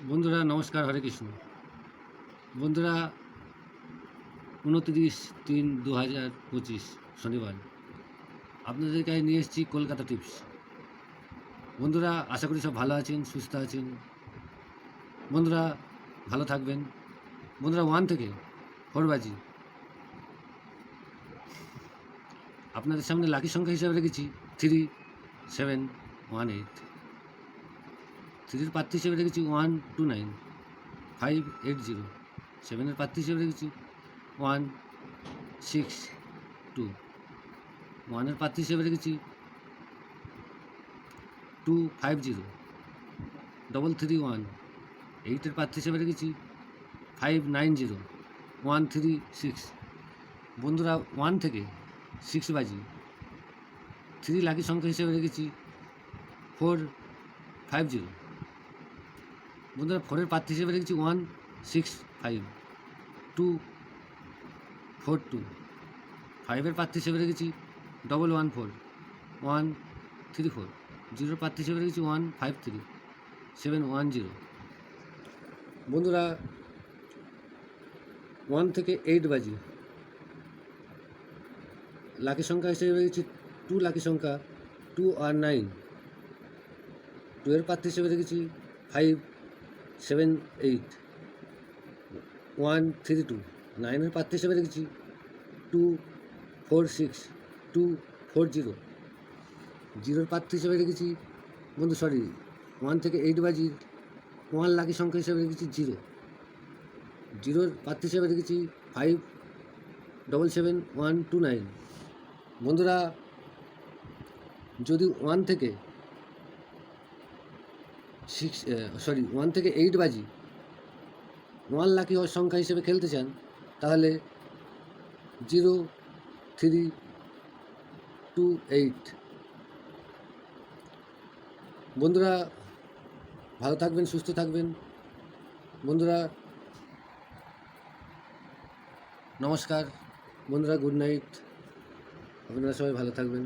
বন্ধুরা নমস্কার, হরে কৃষ্ণ। বন্ধুরা 29/3/2025 শনিবার আপনাদের কাছে নিয়ে এসেছি কলকাতা টিপস। বন্ধুরা আশা করি সব ভালো আছেন, সুস্থ আছেন। বন্ধুরা ভালো থাকবেন। বন্ধুরা 1 থেকে 4 বাজি আপনাদের সামনে লাকি সংখ্যা হিসাবে রেখেছি 3718। 3-এর প্রার্থী হিসেবে রেখেছি 129 580। 7-এর প্রার্থী হিসেবে রেখেছি 162। 1-এর প্রার্থী হিসেবে রেখেছি 250 331। 8-এর প্রার্থী হিসেবে রেখেছি 590 136। বন্ধুরা 1 থেকে 6 বাজি 3 লাকি সংখ্যা হিসেবে রেখেছি 450। বন্ধুরা 4-এর প্রার্থী হিসেবে রেখেছি 165 242। 5-এর প্রার্থী হিসেবে রেখেছি 114 134। 0-এর প্রার্থী হিসেবে রেখেছি 153 710। বন্ধুরা 1 থেকে 8 বাজি লাকি সংখ্যা হিসেবে রেখেছি 2 লাকি সংখ্যা 2 আর 9। 2-এর প্রার্থী হিসেবে রেখেছি 578 132। 9-এর প্রার্থী হিসেবে রেখেছি 246 240। 0-এর প্রার্থী হিসেবে রেখেছি 1 থেকে 8 বাজি 1 লাকি সংখ্যা হিসেবে রেখেছি 0। 0-এর প্রার্থী হিসেবে রেখেছি 577129। বন্ধুরা যদি 1 থেকে 8 বাজি 1 লাকি সংখ্যা হিসেবে খেলতে চান তাহলে 0328। বন্ধুরা ভালো থাকবেন, সুস্থ থাকবেন। বন্ধুরা নমস্কার। বন্ধুরা গুড নাইট। আপনারা সবাই ভালো থাকবেন।